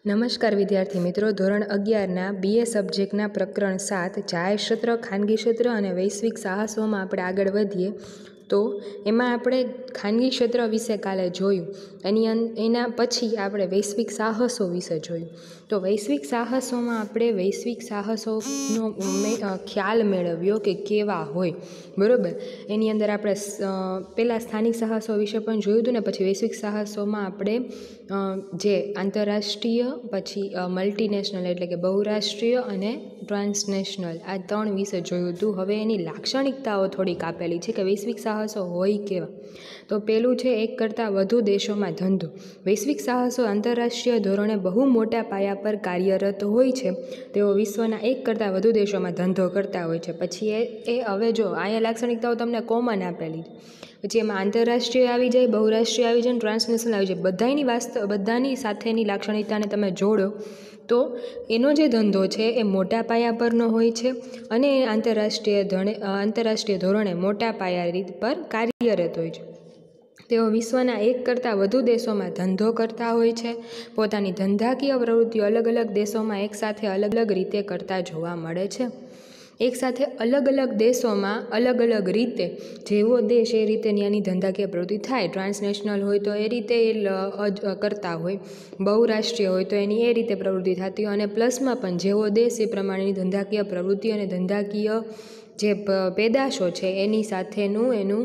નમસ્કાર વિદ્યાર્થી મિત્રો, ધોરણ 11ના BA સબ્જેક્ટના પ્રકરણ 7 જાહેર ક્ષેત્ર, ખાનગી ક્ષેત્ર અને વૈશ્વિક સાહસોમાં આપણે આગળ વધીએ તો એમાં આપણે ખાનગી ક્ષેત્ર વિશે કાલે જોયું, એના પછી આપણે વૈશ્વિક સાહસો વિશે જોયું. તો વૈશ્વિક સાહસોમાં આપણે વૈશ્વિક સાહસોનો ખ્યાલ મેળવ્યો કે કેવા હોય, બરાબર. એની અંદર આપણે પહેલાં સ્થાનિક સાહસો વિશે પણ જોયું હતું ને, પછી વૈશ્વિક સાહસોમાં આપણે જે આંતરરાષ્ટ્રીય, પછી મલ્ટીનેશનલ એટલે કે બહુરાષ્ટ્રીય અને ટ્રાન્સનેશનલ, આ 3 વિશે જોયું હતું. હવે એની લાક્ષણિકતાઓ થોડીક આપેલી છે કે વૈશ્વિક સાહસો હોય કેવા. તો પહેલું છે, એક કરતાં વધુ દેશોમાં ધંધો. વૈશ્વિક સાહસો આંતરરાષ્ટ્રીય ધોરણે બહુ મોટા પાયા પર કાર્યરત હોય છે. તેઓ વિશ્વના એક કરતાં વધુ દેશોમાં ધંધો કરતા હોય છે. પછી એ હવે જો અહીંયા લાક્ષણિકતાઓ તમને કોમન આપેલી છે, પછી એમાં આંતરરાષ્ટ્રીય આવી જાય, બહુરાષ્ટ્રીય આવી જાય, ટ્રાન્સનેશનલ આવી જાય. બધાની સાથેની લાક્ષણિકતાને તમે જોડો તો એનો જે ધંધો છે એ મોટા પાયા પરનો હોય છે અને આંતરરાષ્ટ્રીય ધોરણે મોટા પાયા પર કાર્યરત હોય છે. તેઓ વિશ્વના એક કરતાં વધુ દેશોમાં ધંધો કરતા હોય છે. પોતાની ધંધાકીય પ્રવૃત્તિઓ અલગ અલગ દેશોમાં એકસાથે અલગ અલગ રીતે કરતા જોવા મળે છે. એકસાથે અલગ અલગ દેશોમાં અલગ અલગ રીતે, જેવો દેશ એ રીતે ત્યાંની ધંધાકીય પ્રવૃત્તિ થાય. ટ્રાન્સનેશનલ હોય તો એ રીતે કરતા હોય, બહુરાષ્ટ્રીય હોય તો એની એ રીતે પ્રવૃત્તિ થતી હોય, અને પ્લસમાં પણ જેવો દેશ એ પ્રમાણેની ધંધાકીય પ્રવૃત્તિ અને ધંધાકીય જે પેદાશો છે એની સાથેનું એનું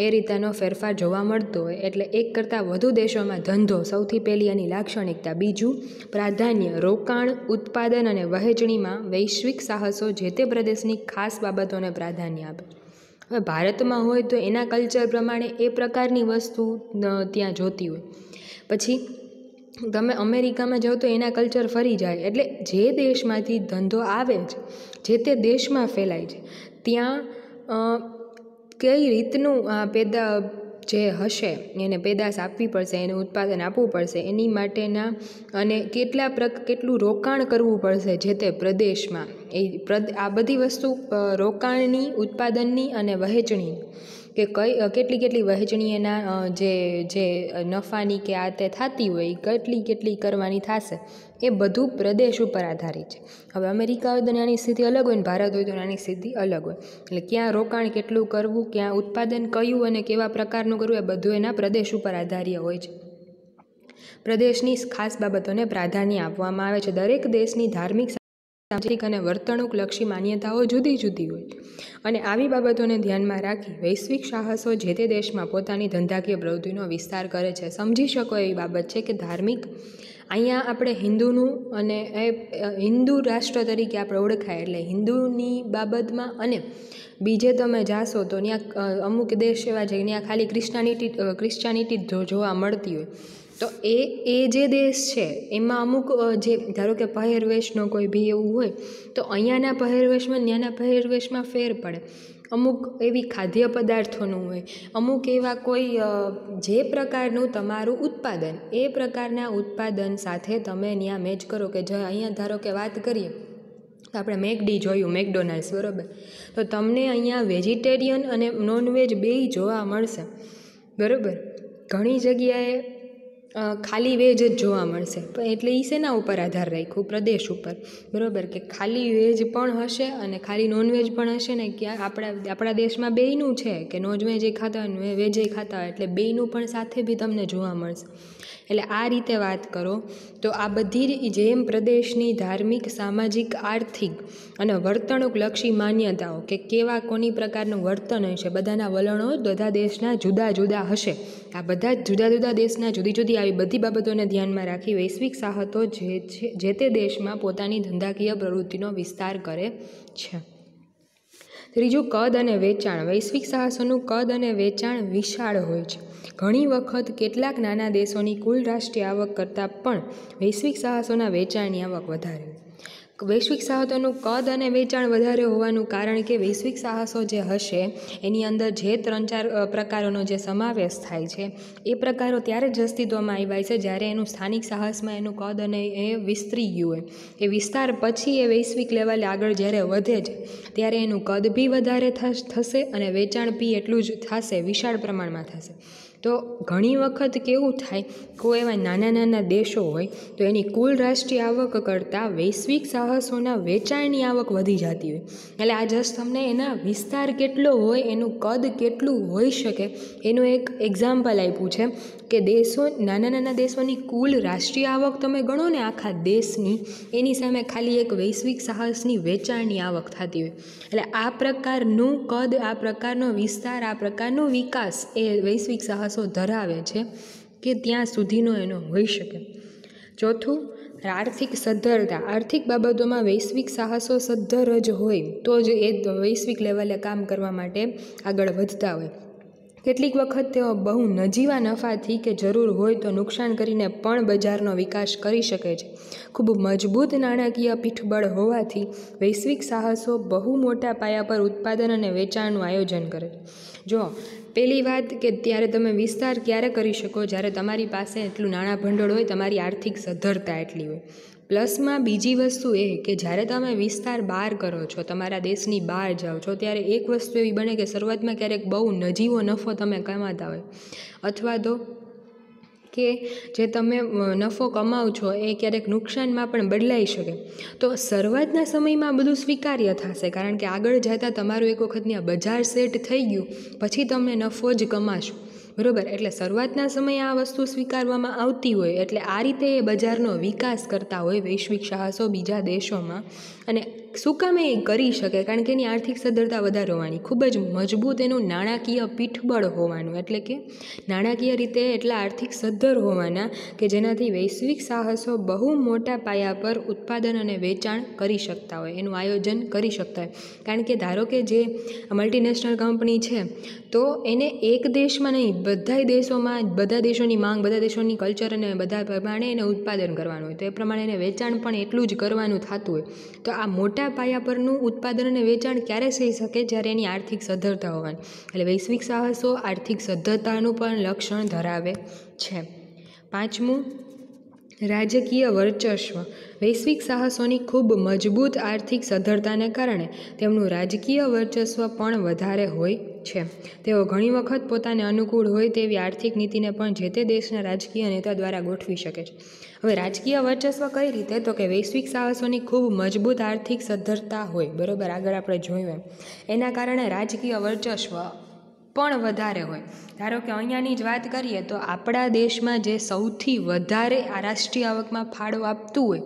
એ રીતનો ફેરફાર જોવા મળતો હોય. એટલે એક કરતાં વધુ દેશોમાં ધંધો સૌથી પહેલી એની લાક્ષણિકતા. બીજું, પ્રાધાન્ય, રોકાણ, ઉત્પાદન અને વહેંચણીમાં વૈશ્વિક સાહસો જે તે પ્રદેશની ખાસ બાબતોને પ્રાધાન્ય આપે. હવે ભારતમાં હોય તો એના કલ્ચર પ્રમાણે એ પ્રકારની વસ્તુ ત્યાં જોતી હોય. પછી તમે અમેરિકામાં જાઓ તો એના કલ્ચર ફરી જાય. એટલે જે દેશમાંથી ધંધો આવે છે, જે તે દેશમાં ફેલાય છે, ત્યાં કઈ રીતનું જે હશે એને પેદાશ આપવી પડશે, એને ઉત્પાદન આપવું પડશે, એની માટેના અને કેટલું રોકાણ કરવું પડશે જે તે પ્રદેશમાં, આ બધી વસ્તુ રોકાણની, ઉત્પાદનની અને વહેંચણીની, કે કેટલી વહેંચણી એના જે નફાની કે આ તે થતી હોય, કેટલી કરવાની થશે, એ બધું પ્રદેશ ઉપર આધારિત છે. હવે અમેરિકા હોય તો નાની સ્થિતિ અલગ હોય ને ભારત હોય તો નાની સ્થિતિ અલગ હોય. એટલે ક્યાં રોકાણ કેટલું કરવું, ક્યાં ઉત્પાદન કયું અને કેવા પ્રકારનું કરવું, એ બધું એના પ્રદેશ ઉપર આધાર્ય હોય છે. પ્રદેશની ખાસ બાબતોને પ્રાધાન્ય આપવામાં આવે છે. દરેક દેશની ધાર્મિક, સામાજિક અને વર્તણૂકલક્ષી માન્યતાઓ જુદી જુદી હોય છે, અને આવી બાબતોને ધ્યાનમાં રાખી વૈશ્વિક સાહસો જે તે દેશમાં પોતાની ધંધાકીય પ્રવૃત્તિનો વિસ્તાર કરે છે. સમજી શકો એવી બાબત છે કે ધાર્મિક, અહીંયા આપણે હિન્દુનું અને હિન્દુ રાષ્ટ્ર તરીકે આપણે ઓળખાય, એટલે હિન્દુની બાબતમાં, અને બીજે તમે જાશો તો ત્યાં અમુક દેશ એવા છે ત્યાં ખાલી ક્રિશ્ચાનિટી જોવા મળતી હોય. તો એ જે દેશ છે એમાં અમુક જે ધારો કે પહેરવેશનો કોઈ બી એવું હોય તો અહીંયાના પહેરવેશમાં ત્યાંના પહેરવેશમાં ફેર પડે. અમુક એવી ખાદ્ય પદાર્થોનું હોય, અમુક એવા કોઈ જે પ્રકારનું તમારું ઉત્પાદન, એ પ્રકારના ઉત્પાદન સાથે તમે ત્યાં મેચ કરો. કે જો અહીંયા ધારો કે વાત કરીએ તો આપણે મેકડી જોયું, મેકડોનાલ્ડ્સ, બરાબર. તો તમને અહીંયા વેજીટેરિયન અને નોનવેજ બેય જોવા મળશે, બરાબર. ઘણી જગ્યાએ ખાલી વેજ જ જોવા મળશે. એટલે એ શેના ઉપર આધાર રાખ્યો? પ્રદેશ ઉપર, બરાબર. કે ખાલી વેજ પણ હશે અને ખાલી નોનવેજ પણ હશે ને. ક્યાં આપણા દેશમાં બેયનું છે કે નોનવેજ ખાતા હોય ને વેજ ખાતા હોય, એટલે બેયનું પણ સાથે બી તમને જોવા મળશે. એટલે આ રીતે વાત કરો તો આ બધી જેમ પ્રદેશની ધાર્મિક, સામાજિક, આર્થિક અને વર્તણૂકલક્ષી માન્યતાઓ, કે કેવા કોની પ્રકારનું વર્તન હશે, બધાના વલણો બધા દેશના જુદા જુદા હશે. આ બધા જુદા જુદા દેશના જુદી જુદી આવી બધી બાબતોને ધ્યાનમાં રાખી વૈશ્વિક સાહસો જે તે દેશમાં પોતાની ધંધાકીય પ્રવૃત્તિનો વિસ્તાર કરે છે. ત્રીજું, કદ અને વેચાણ. વૈશ્વિક સાહસોનું કદ અને વેચાણ વિશાળ હોય છે. ઘણી વખત કેટલાક નાના દેશોની કુલ રાષ્ટ્રીય આવક કરતાં પણ વૈશ્વિક સાહસોના વેચાણની આવક વધારે હોય. વૈશ્વિક સાહસોનું કદ અને વેચાણ વધારે હોવાનું કારણ કે વૈશ્વિક સાહસો જે હશે એની અંદર જે 3-4 પ્રકારોનો જે સમાવેશ થાય છે, એ પ્રકારો ત્યારે જ અસ્તિત્વમાં આવ્યા છે જ્યારે એનું સ્થાનિક સાહસમાં એનું કદ અને એ વિસ્તરી ગયું હોય. એ વિસ્તાર પછી એ વૈશ્વિક લેવલે આગળ જ્યારે વધે છે ત્યારે એનું કદ બી વધારે થશે અને વેચાણ બી એટલું જ થશે, વિશાળ પ્રમાણમાં થશે. તો તો ઘણી વખત કેવું થાય, કોઈ એવા નાના નાના દેશો હોય તો એની કુલ રાષ્ટ્રીય આવક કરતાં વૈશ્વિક સાહસોના વેચાણની આવક વધી જતી હોય. એટલે આ જસ્ટ તમને એના વિસ્તાર કેટલો હોય, એનું કદ કેટલું હોઈ શકે એનું એક એક્ઝામ્પલ આપ્યું છે કે નાના નાના દેશોની કુલ રાષ્ટ્રીય આવક તમે ગણો ને આખા દેશની, એની સામે ખાલી એક વૈશ્વિક સાહસની વેચાણની આવક થતી હોય. એટલે આ પ્રકારનું કદ, આ પ્રકારનો વિસ્તાર, આ પ્રકારનો વિકાસ એ વૈશ્વિક સાહસો ધરાવે છે કે ત્યાં સુધીનો એનો હોઈ શકે. ચોથું, આર્થિક સદ્ધરતા. આર્થિક બાબતોમાં વૈશ્વિક સાહસો સદ્ધર જ હોય તો જ એ વૈશ્વિક લેવલે કામ કરવા માટે આગળ વધતા હોય. કેટલીક વખત તેઓ બહુ નજીવા નફાથી કે જરૂર હોય તો નુકસાન કરીને પણ બજારનો વિકાસ કરી શકે છે. ખૂબ મજબૂત નાણાકીય પીઠબળ હોવાથી વૈશ્વિક સાહસો બહુ મોટા પાયા પર ઉત્પાદન અને વેચાણનું આયોજન કરે છે. જો પહેલી વાત કે ત્યારે તમે વિસ્તાર ક્યારે કરી શકો, જ્યારે તમારી પાસે એટલું નાણાં ભંડોળ હોય, તમારી આર્થિક સદ્ધરતા એટલી હોય. પ્લસમાં બીજી વસ્તુ એ કે જ્યારે તમે વિસ્તાર બહાર કરો છો, તમારા દેશની બહાર જાઓ છો, ત્યારે એક વસ્તુ એવી બને કે શરૂઆતમાં ક્યારેક બહુ નજીવો નફો તમે કમાતા હોય, અથવા તો કે જે તમે નફો કમાવ છો એ ક્યારેક નુકસાનમાં પણ બદલાઈ શકે. તો શરૂઆતના સમયમાં બધું સ્વીકાર્ય થશે, કારણ કે આગળ જતાં તમારું એક વખતની આ બજાર સેટ થઈ ગયું પછી તમે નફો જ કમાશો, બરાબર. એટલે શરૂઆતના સમયે આ વસ્તુ સ્વીકારવામાં આવતી હોય, એટલે આ રીતે એ બજારનો વિકાસ કરતા હોય વૈશ્વિક સાહસો બીજા દેશોમાં. અને શું કામ એ કરી શકે? કારણ કે એની આર્થિક સદ્ધરતા વધારે હોવાની, ખૂબ જ મજબૂત એનું નાણાકીય પીઠબળ હોવાનું, એટલે કે નાણાકીય રીતે એટલા આર્થિક સદ્ધર હોવાના કે જેનાથી વૈશ્વિક સાહસો બહુ મોટા પાયા પર ઉત્પાદન અને વેચાણ કરી શકતા હોય, એનું આયોજન કરી શકતા હોય. કારણ કે ધારો કે જે મલ્ટીનેશનલ કંપની છે તો એને એક દેશમાં નહીં, બધા દેશોમાં, બધા દેશોની માંગ, બધા દેશોની કલ્ચર અને બધા પ્રમાણે એને ઉત્પાદન કરવાનું હોય, તો એ પ્રમાણે એને વેચાણ પણ એટલું જ કરવાનું થતું હોય. તો આ મોટા પાયા પરનું ઉત્પાદન અને વેચાણ ક્યારે થઈ શકે? જ્યારે એની આર્થિક સદ્ધરતા હોવાની. એટલે વૈશ્વિક સાહસો આર્થિક સદ્ધરતાનું પણ લક્ષણ ધરાવે છે. પાંચમું, રાજકીય વર્ચસ્વ. વૈશ્વિક સાહસોની ખૂબ મજબૂત આર્થિક સદ્ધરતાને કારણે તેમનું રાજકીય વર્ચસ્વ પણ વધારે હોય છે. તેઓ ઘણી વખત પોતાને અનુકૂળ હોય તેવી આર્થિક નીતિને પણ જે તે દેશના રાજકીય નેતા દ્વારા ગોઠવી શકે છે. હવે રાજકીય વર્ચસ્વ કઈ રીતે? તો કે વૈશ્વિક સાહસોની ખૂબ મજબૂત આર્થિક સદ્ધરતા હોય, બરાબર, આગળ આપણે જોયું એના કારણે રાજકીય વર્ચસ્વ પણ વધારે હોય. ધારો કે અહીંયાની જ વાત કરીએ તો આપણા દેશમાં જે સૌથી વધારે આ રાષ્ટ્રીય આવકમાં ફાળો આપતું હોય,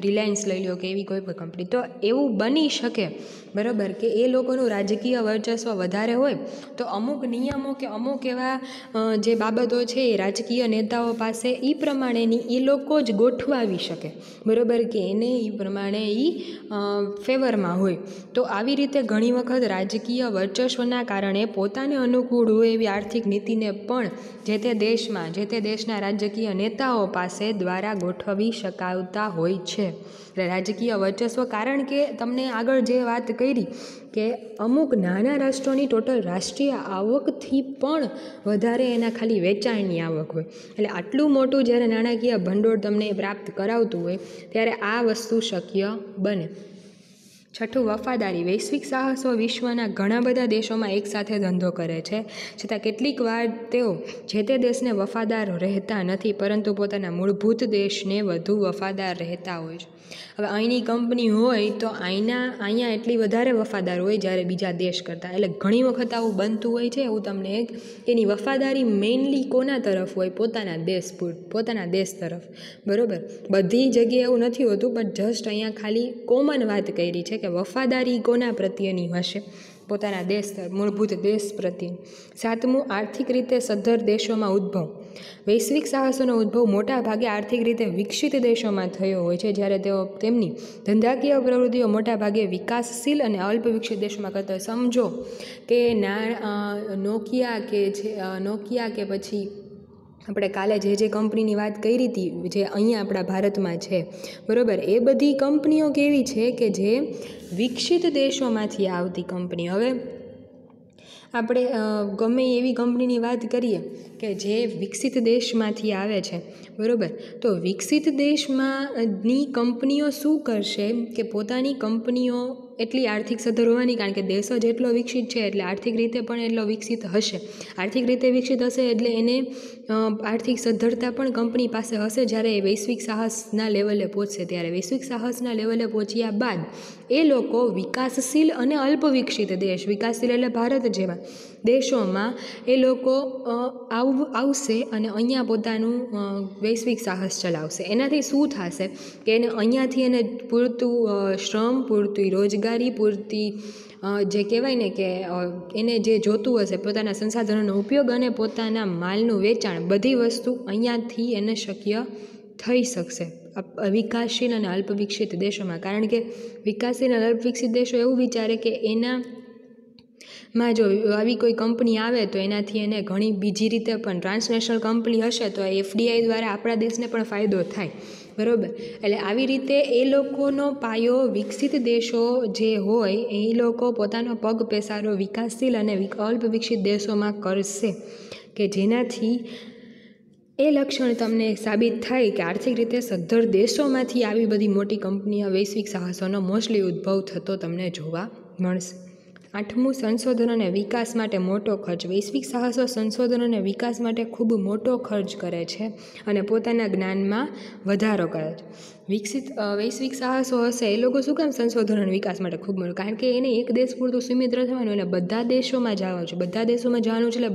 રિલાયન્સ લઈ લો કે એવી કોઈ પણ કંપની, તો એવું બની શકે, બરાબર, કે એ લોકોનું રાજકીય વર્ચસ્વ વધારે હોય તો અમુક નિયમો કે અમુક એવા જે બાબતો છે એ રાજકીય નેતાઓ પાસે એ પ્રમાણેની એ લોકો જ ગોઠવાવી શકે, બરાબર, કે એને એ પ્રમાણે એ ફેવરમાં હોય. તો આવી રીતે ઘણી વખત રાજકીય વર્ચસ્વના કારણે પોતાને અનુકૂળ હોય એવી આર્થિક નીતિને પણ જે તે દેશમાં, જે તે દેશના રાજકીય નેતાઓ પાસે દ્વારા ગોઠવી શકાવતા હોય છે. એટલે રાજકીય વર્ચસ્વ, કારણ કે તમને આગળ જે વાત કરી કે અમુક નાના રાષ્ટ્રોની ટોટલ રાષ્ટ્રીય આવકથી પણ વધારે એના ખાલી વેચાણની આવક હોય. એટલે આટલું મોટું જ્યારે નાણાકીય ભંડોળ તમને પ્રાપ્ત કરાવતું હોય ત્યારે આ વસ્તુ શક્ય બને. છઠ્ઠું, વફાદારી. વૈશ્વિક સાહસો વિશ્વના ઘણા બધા દેશોમાં એકસાથે ધંધો કરે છે, છતાં કેટલીક વાર તેઓ જે તે દેશને વફાદાર રહેતા નથી, પરંતુ પોતાના મૂળભૂત દેશને વધુ વફાદાર રહેતા હોય છે. હવે અહીંની કંપની હોય તો અહીંયા એટલી વધારે વફાદાર હોય જ્યારે બીજા દેશ કરતાં. એટલે ઘણી વખત આવું બનતું હોય છે. એવું તમને એની વફાદારી મેઇનલી કોના તરફ હોય? પોતાના દેશ તરફ, બરાબર. બધી જગ્યાએ એવું નથી હોતું, બટ જસ્ટ અહીંયા ખાલી કોમન વાત કરી છે કે વફાદારી કોના પ્રત્યેની હશે? પોતાના દેશ, મૂળભૂત દેશ પ્રત્યે. સાતમું, આર્થિક રીતે સદ્ધર દેશોમાં ઉદ્ભવ. વૈશ્વિક સાહસોનો ઉદ્ભવ મોટા ભાગે આર્થિક રીતે વિકસિત દેશોમાં થયો હોય છે, જ્યારે તેઓ તેમની ધંધાકીય પ્રવૃત્તિઓ મોટા ભાગે વિકાસશીલ અને અલ્પ વિકસિત દેશોમાં કરતા હોય. સમજો કે નોકિયા કે પછી આપણે કાલે જે કંપનીની વાત કરી હતી જે અહીંયા આપણા ભારતમાં છે, બરાબર, એ બધી કંપનીઓ કેવી છે કે જે વિકસિત દેશોમાંથી આવતી કંપની. હવે આપણે ગમે એવી કંપનીની વાત કરીએ કે જે વિકસિત દેશમાંથી આવે છે, બરાબર. તો વિકસિત દેશમાંની કંપનીઓ શું કરશે કે પોતાની કંપનીઓ એટલી આર્થિક સદ્ધર હોવાની, કારણ કે દેશ જ એટલો વિકસિત છે એટલે આર્થિક રીતે પણ એટલો વિકસિત હશે. આર્થિક રીતે વિકસિત હશે એટલે એને આર્થિક સદ્ધરતા પણ કંપની પાસે હશે. જ્યારે એ વૈશ્વિક સાહસના લેવલે પહોંચશે, ત્યારે વૈશ્વિક સાહસના લેવલે પહોંચ્યા બાદ એ લોકો વિકાસશીલ અને અલ્પ વિકસિત દેશ, વિકાસશીલ એટલે ભારત જેવા દેશોમાં એ લોકો આવશે અને અહીંયા પોતાનું વૈશ્વિક સાહસ ચલાવશે. એનાથી શું થશે કે એને અહીંયાથી એને પૂરતું શ્રમ, પૂરતી રોજગારી, પૂરતી જે કહેવાય ને કે એને જે જોતું હશે પોતાના સંસાધનોનો ઉપયોગ અને પોતાના માલનું વેચાણ, બધી વસ્તુ અહીંયાથી એને શક્ય થઈ શકશે વિકાસશીલ અને અલ્પ વિકસિત દેશોમાં. કારણ કે વિકાસશીલ અને અલ્પ વિકસિત દેશો એવું વિચારે કે એનામાં જો આવી કોઈ કંપની આવે તો એનાથી એને ઘણી બીજી રીતે પણ, ટ્રાન્સનેશનલ કંપની હશે તો FDI દ્વારા આપણા દેશને પણ ફાયદો થાય, બરાબર. એટલે આવી રીતે એ લોકોનો પાયો વિકસિત દેશો જે હોય એ લોકો પોતાનો પગ પેસારો વિકાસશીલ અને અલ્પ વિકસિત દેશોમાં કરશે, કે જેનાથી એ લક્ષણ તમને સાબિત થાય કે આર્થિક રીતે સદ્ધર દેશોમાંથી આવી બધી મોટી કંપનીઓ, વૈશ્વિક સાહસોનો મોસ્ટલી ઉદ્ભવ થતો તમને જોવા મળશે. 8મું, સંશોધન અને વિકાસ માટે મોટો ખર્ચ. વૈશ્વિક સાહસો સંશોધન અને વિકાસ માટે ખૂબ મોટો ખર્ચ કરે છે અને પોતાના જ્ઞાનમાં વધારો કરે છે. વૈશ્વિક સાહસો હશે એ લોકો શું કામ સંશોધન અને વિકાસ માટે ખૂબ મોટું? કારણ કે એને એક દેશ પૂરતું સીમિત રહેવાનું, એને બધા દેશોમાં જવાનું છે. બધા દેશોમાં જવાનું છે એટલે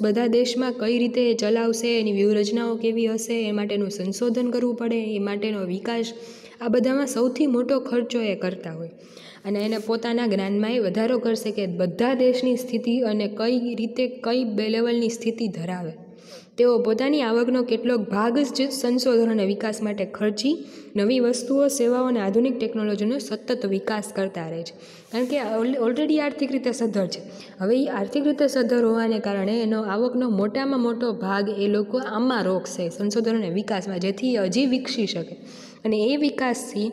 બધા દેશમાં કઈ રીતે એ ચલાવશે, એની વ્યૂહરચનાઓ કેવી હશે, એ માટેનું સંશોધન કરવું પડે, એ માટેનો વિકાસ, આ બધામાં સૌથી મોટો ખર્ચો એ કરતા હોય. અને એને પોતાના જ્ઞાનમાં એ વધારો કરશે કે બધા દેશની સ્થિતિ અને કઈ રીતે કઈ લેવલની સ્થિતિ ધરાવે. તેઓ પોતાની આવકનો કેટલોક ભાગ જ સંશોધન અને વિકાસ માટે ખર્ચી નવી વસ્તુઓ, સેવાઓ અને આધુનિક ટેકનોલોજીનો સતત વિકાસ કરતા રહે છે. કારણ કે ઓલરેડી આર્થિક રીતે સદ્ધર છે. હવે એ આર્થિક રીતે સદ્ધર હોવાને કારણે એનો આવકનો મોટામાં મોટો ભાગ એ લોકો આમાં રોકશે, સંશોધન અને વિકાસમાં, જેથી એ હજી વિકસી શકે. અને એ વિકાસથી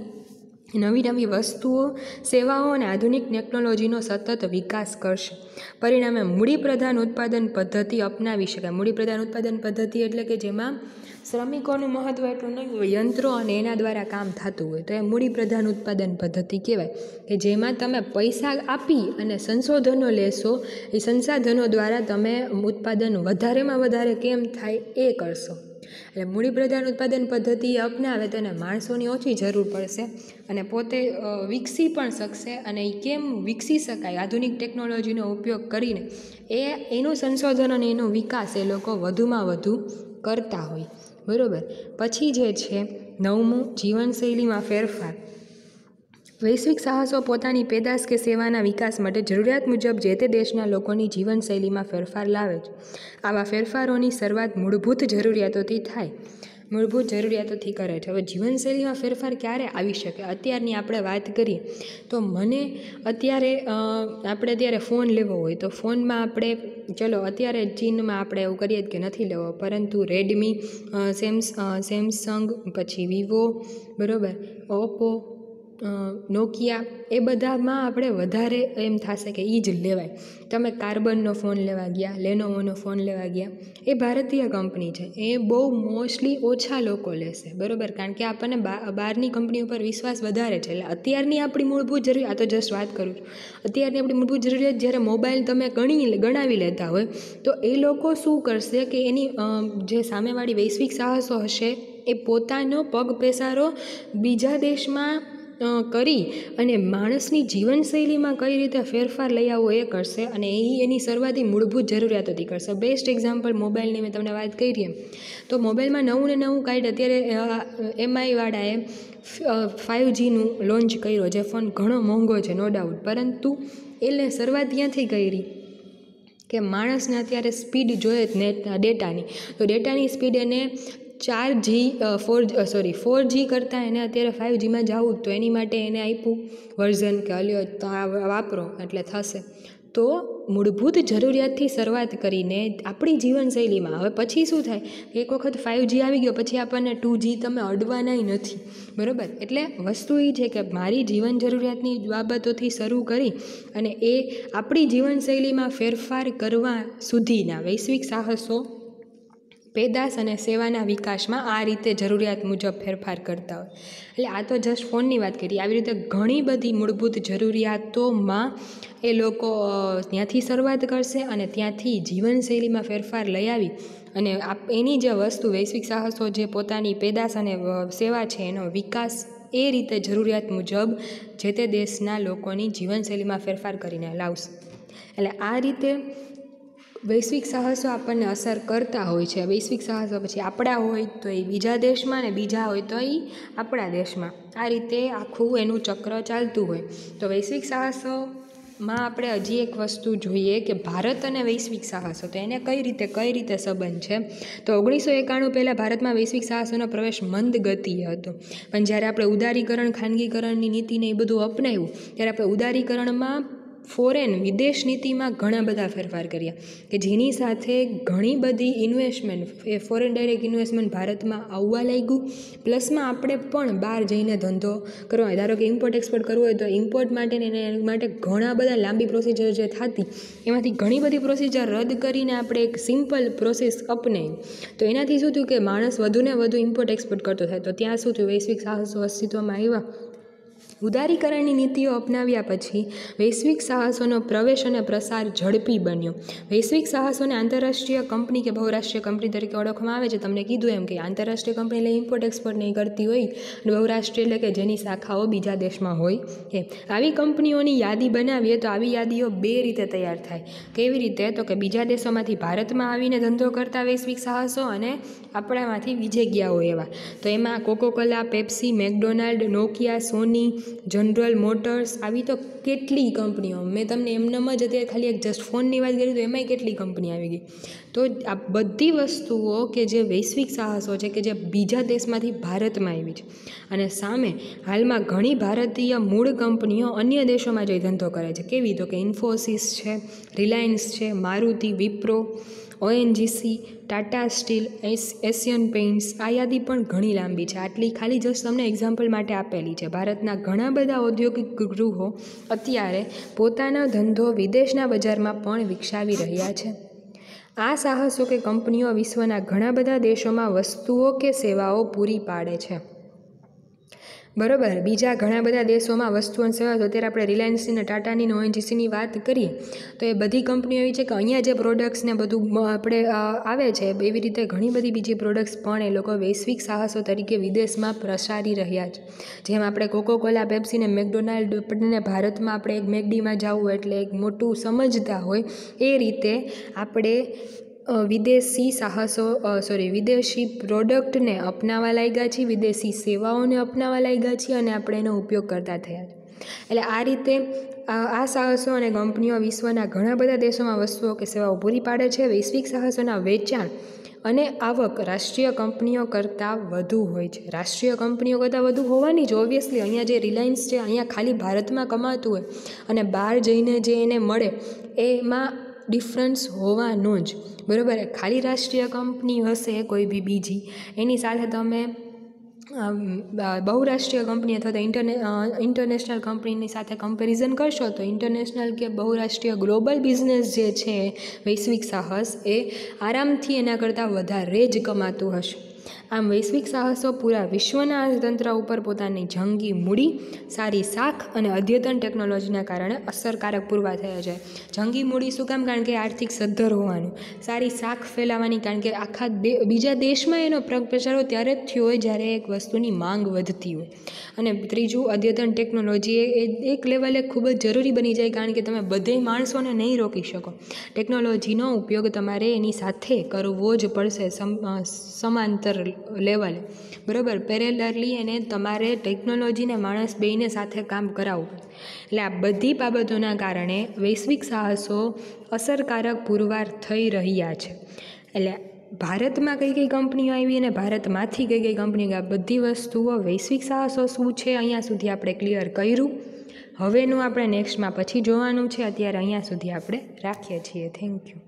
નવી નવી વસ્તુઓ, સેવાઓ અને આધુનિક ટેકનોલોજીનો સતત વિકાસ કરશે. પરિણામે મૂડીપ્રધાન ઉત્પાદન પદ્ધતિ અપનાવી શકાય. મૂડીપ્રધાન ઉત્પાદન પદ્ધતિ એટલે કે જેમાં શ્રમિકોનું મહત્ત્વ એટલું નહીં હોય, યંત્રો અને એના દ્વારા કામ થતું હોય, તો એ મૂડીપ્રધાન ઉત્પાદન પદ્ધતિ કહેવાય. કે જેમાં તમે પૈસા આપી અને સંશોધનો લેશો, એ સંસાધનો દ્વારા તમે ઉત્પાદન વધારેમાં વધારે કેમ થાય એ કરશો. એટલે મૂડીપ્રધાન ઉત્પાદન પદ્ધતિ અપનાવે તો એને માણસોની ઓછી જરૂર પડશે અને પોતે વિકસી પણ શકશે. અને એ કેમ વિકસી શકાય આધુનિક ટેકનોલોજીનો ઉપયોગ કરીને, એનું સંશોધન અને એનો વિકાસ એ લોકો વધુમાં વધુ કરતા હોય, બરાબર. પછી જે છે 9મું, જીવનશૈલીમાં ફેરફાર. વૈશ્વિક સાહસો પોતાની પેદાશ કે સેવાના વિકાસ માટે જરૂરિયાત મુજબ જે તે દેશના લોકોની જીવનશૈલીમાં ફેરફાર લાવે છે. આવા ફેરફારોની શરૂઆત મૂળભૂત જરૂરિયાતોથી થાય, મૂળભૂત જરૂરિયાતોથી કરે છે. હવે જીવનશૈલીમાં ફેરફાર ક્યારે આવી શકે? અત્યારની આપણે વાત કરીએ તો અત્યારે ફોન લેવો હોય તો ફોનમાં આપણે, ચલો અત્યારે ચીનમાં આપણે એવું કરીએ કે નથી લેવો, પરંતુ રેડમી, સેમસંગ, પછી વિવો, બરાબર, ઓપ્પો, નોકિયા, એ બધામાં આપણે વધારે એમ થશે કે એ જ લેવાય. તમે કાર્બનનો ફોન લેવા ગયા, લેનોવોનો ફોન લેવા ગયા, એ ભારતીય કંપની છે, એ બહુ મોસ્ટલી ઓછા લોકો લેશે, બરાબર. કારણ કે આપણને બહારની કંપની ઉપર વિશ્વાસ વધારે છે. એટલે અત્યારની આપણી મૂળભૂત જરૂરિયાત, આ તો જસ્ટ વાત કરું છું, અત્યારની આપણી મૂળભૂત જરૂરિયાત જ્યારે મોબાઈલ તમે ગણાવી લેતા હોય તો એ લોકો શું કરશે કે એની જે સામેવાળી વૈશ્વિક સાહસો હશે એ પોતાનો પગ પેસારો બીજા દેશમાં કરી અને માણસની જીવનશૈલીમાં કઈ રીતે ફેરફાર લઈ આવવો એ કરશે. અને એની શરૂઆતી મૂળભૂત જરૂરિયાતોથી કરશે. બેસ્ટ એક્ઝામ્પલ મોબાઈલની મેં તમને વાત કરી એમ, તો મોબાઈલમાં નવું ને નવું કાંઈ અત્યારે MI વાળાએ 5Gનું લોન્ચ કર્યો, જે ફોન ઘણો મોંઘો છે, નો ડાઉટ, પરંતુ એને શરૂઆત ત્યાંથી કરી કે માણસને અત્યારે સ્પીડ જોઈએ જ ડેટાની, તો ડેટાની સ્પીડ એને 4G કરતાં એને અત્યારે 5Gમાં જવું, તો એની માટે એને આપ્યું વર્ઝન કે અલ્યો તો આ વાપરો એટલે થશે. તો મૂળભૂત જરૂરિયાતથી શરૂઆત કરીને આપણી જીવનશૈલીમાં હવે પછી શું થાય કે એક વખત 5G આવી ગયો પછી આપણને 2G તમે અડવાનાય નથી, બરાબર. એટલે વસ્તુ એ છે કે મારી જીવન જરૂરિયાતની બાબતોથી શરૂ કરી અને એ આપણી જીવનશૈલીમાં ફેરફાર કરવા સુધીના વૈશ્વિક સાહસો પેદાશ અને સેવાના વિકાસમાં આ રીતે જરૂરિયાત મુજબ ફેરફાર કરતા હોય. એટલે આ તો જસ્ટ ફોનની વાત કરી. આવી રીતે ઘણી બધી મૂળભૂત જરૂરિયાતોમાં એ લોકો ત્યાંથી શરૂઆત કરશે અને ત્યાંથી જીવનશૈલીમાં ફેરફાર લઈ આવી અને એની જે વસ્તુ વૈશ્વિક સાહસો જે પોતાની પેદાશ અને સેવા છે એનો વિકાસ એ રીતે જરૂરિયાત મુજબ જે તે દેશના લોકોની જીવનશૈલીમાં ફેરફાર કરીને લાવશે. એટલે આ રીતે વૈશ્વિક સાહસો આપણને અસર કરતા હોય છે. વૈશ્વિક સાહસો પછી આપણા હોય તો એ બીજા દેશમાં ને બીજા હોય તો એ આપણા દેશમાં, આ રીતે આખું એનું ચક્ર ચાલતું હોય. તો વૈશ્વિક સાહસોમાં આપણે હજી એક વસ્તુ જોઈએ કે ભારત અને વૈશ્વિક સાહસો, તો એને કઈ રીતે સંબંધ છે. તો 1991 પહેલાં ભારતમાં વૈશ્વિક સાહસોનો પ્રવેશ મંદ ગતિએ હતો, પણ જ્યારે આપણે ઉદારીકરણ, ખાનગીકરણની નીતિને એ બધું અપનાવ્યું ત્યારે આપણે ઉદારીકરણમાં વિદેશ નીતિમાં ઘણા બધા ફેરફાર કર્યા કે જેની સાથે ઘણી બધી ઇન્વેસ્ટમેન્ટ, ફોરેન ડાયરેક્ટ ઇન્વેસ્ટમેન્ટ ભારતમાં આવવા લાગ્યું. પ્લસમાં આપણે પણ બહાર જઈને ધંધો કરવો હોય, ધારો કે ઇમ્પોર્ટ એક્સપોર્ટ કરવું હોય તો ઇમ્પોર્ટ માટે ઘણા બધા લાંબી પ્રોસિજર જે થતી એમાંથી ઘણી બધી પ્રોસિજર રદ કરીને આપણે એક સિમ્પલ પ્રોસેસ અપનાવી. તો એનાથી શું થયું કે માણસ વધુને વધુ ઇમ્પોર્ટ એક્સપોર્ટ કરતો થાય. તો ત્યાં શું થયું, વૈશ્વિક સાહસો અસ્તિત્વમાં આવ્યા. ઉદારીકરણની નીતિઓ અપનાવ્યા પછી વૈશ્વિક સાહસોનો પ્રવેશ અને પ્રસાર ઝડપી બન્યો. વૈશ્વિક સાહસોને આંતરરાષ્ટ્રીય કંપની કે બહુરાષ્ટ્રીય કંપની તરીકે ઓળખવામાં આવે છે. તમને કીધું એમ કે આંતરરાષ્ટ્રીય કંપની એટલે ઇમ્પોર્ટ એક્સપોર્ટ નહીં કરતી હોય, અને બહુરાષ્ટ્રીય એટલે કે જેની શાખાઓ બીજા દેશમાં હોય એ. આવી કંપનીઓની યાદી બનાવીએ તો આવી યાદીઓ બે રીતે તૈયાર થાય. કેવી રીતે, તો કે બીજા દેશોમાંથી ભારતમાં આવીને ધંધો કરતા વૈશ્વિક સાહસો અને આપણામાંથી બીજે ગયા હોય એવા. તો એમાં કોકોકોલા, પેપ્સી, મેકડોનાલ્ડ, નોકિયા, સોની, જનરલ મોટર્સ, આવી તો કેટલી કંપનીઓ. મેં તમને એમનેમ જ અત્યારે ખાલી એક જસ્ટ ફોનની વાત કરી તો એમાંય કેટલી કંપની આવી ગઈ. તો આ બધી વસ્તુઓ કે જે વૈશ્વિક સાહસો છે કે જે બીજા દેશમાંથી ભારતમાં આવી છે, અને સામે હાલમાં ઘણી ભારતીય મૂળ કંપનીઓ અન્ય દેશોમાં જઈ ધંધો કરે છે. કેવી, તો કે ઇન્ફોસિસ છે, રિલાયન્સ છે, Maruti, Wipro, ONGC, Tata steel, Asian paints. આ યાદી પણ ઘણી લાંબી છે. આટલી ખાલી જસ્ટ તમને એક્ઝામ્પલ માટે આપેલી છે. ભારતના ઘણા બધા ઔદ્યોગિક ગૃહો અત્યારે પોતાનો ધંધો વિદેશના બજારમાં પણ વિકસાવી રહ્યા છે. આ સાહસો કે કંપનીઓ વિશ્વના ઘણા બધા દેશોમાં વસ્તુઓ કે સેવાઓ પૂરી પાડે છે, બરાબર. બીજા ઘણા બધા દેશોમાં વસ્તુઓ અને સેવાઓ, અત્યારે આપણે રિલાયન્સની ને ટાટાની ને ONGCની વાત કરીએ તો એ બધી કંપનીઓ એવી છે કે અહીંયા જે પ્રોડક્ટ્સ ને બધું આપણે આવે છે એવી રીતે ઘણી બધી બીજી પ્રોડક્ટ્સ પણ એ લોકો વૈશ્વિક સાહસો તરીકે વિદેશમાં પ્રસારી રહ્યા છે. જેમ આપણે કોકોકોલા, પેપ્સી ને મેકડોનાલ્ડને ભારતમાં આપણે એક મેકડીમાં જવું એટલે એક મોટું સમજતા હોય, એ રીતે આપણે વિદેશી પ્રોડક્ટને અપનાવવા લાગ્યા છીએ, વિદેશી સેવાઓને અપનાવવા લાગ્યા છીએ અને આપણે એનો ઉપયોગ કરતા થયા છે. એટલે આ રીતે આ સાહસો અને કંપનીઓ વિશ્વના ઘણા બધા દેશોમાં વસ્તુઓ કે સેવાઓ પૂરી પાડે છે. વૈશ્વિક સાહસોના વેચાણ અને આવક રાષ્ટ્રીય કંપનીઓ કરતાં વધુ હોય છે. રાષ્ટ્રીય કંપનીઓ કરતાં વધુ હોવાની જ ઓબ્વિયસલી. અહીંયા જે રિલાયન્સ છે અહીંયા ખાલી ભારતમાં કમાતું હોય અને બહાર જઈને જે એને મળે એમાં ડિફરન્સ હોવાનો જ, બરાબર. ખાલી રાષ્ટ્રીય કંપની હશે કોઈ બી બીજી, એની સાથે તમે બહુરાષ્ટ્રીય કંપની અથવા તો ઇન્ટરનેશનલ કંપનીની સાથે કમ્પેરિઝન કરશો તો ઇન્ટરનેશનલ કે બહુરાષ્ટ્રીય ગ્લોબલ બિઝનેસ જે છે વૈશ્વિક સાહસ એ આરામથી એના કરતાં વધારે જ કમાતું હશે. આમ વૈશ્વિક સાહસો પૂરા વિશ્વના અર્થતંત્ર ઉપર પોતાની જંગી મૂડી, સારી શાખ અને અદ્યતન ટેકનોલોજીના કારણે અસરકારક પૂરવા થયા છે. જંગી મૂડી શું કામ? કારણ કે આર્થિક સદ્ધર હોવાનું. સારી શાખ ફેલાવાની, કારણ કે આખા બીજા દેશમાં એનો પ્રચાર હોય ત્યારે જ થયો હોય જ્યારે એક વસ્તુની માંગ વધતી હોય. અને ત્રીજું, અદ્યતન ટેકનોલોજી એ એક લેવલે ખૂબ જ જરૂરી બની જાય, કારણ કે તમે બધે માણસોને નહીં રોકી શકો. ટેકનોલોજીનો ઉપયોગ તમારે એની સાથે કરવો જ પડશે, સમાંતર લેવલે, બરાબર, પેરેલરલી. અને તમારે ટેકનોલોજીને માણસ બેયને સાથે કામ કરાવવું. એટલે આ બધી બાબતોના કારણે વૈશ્વિક સાહસો અસરકારક પુરવાર થઈ રહ્યા છે. એટલે ભારતમાં કઈ કઈ કંપનીઓ આવી અને ભારતમાંથી કઈ કઈ કંપનીઓ, આ બધી વસ્તુઓ વૈશ્વિક સાહસો શું છે અહીંયા સુધી આપણે ક્લિયર કર્યું. હવેનું આપણે નેક્સ્ટમાં પછી જોવાનું છે. અત્યારે અહીંયા સુધી આપણે રાખીએ છીએ. Thank you.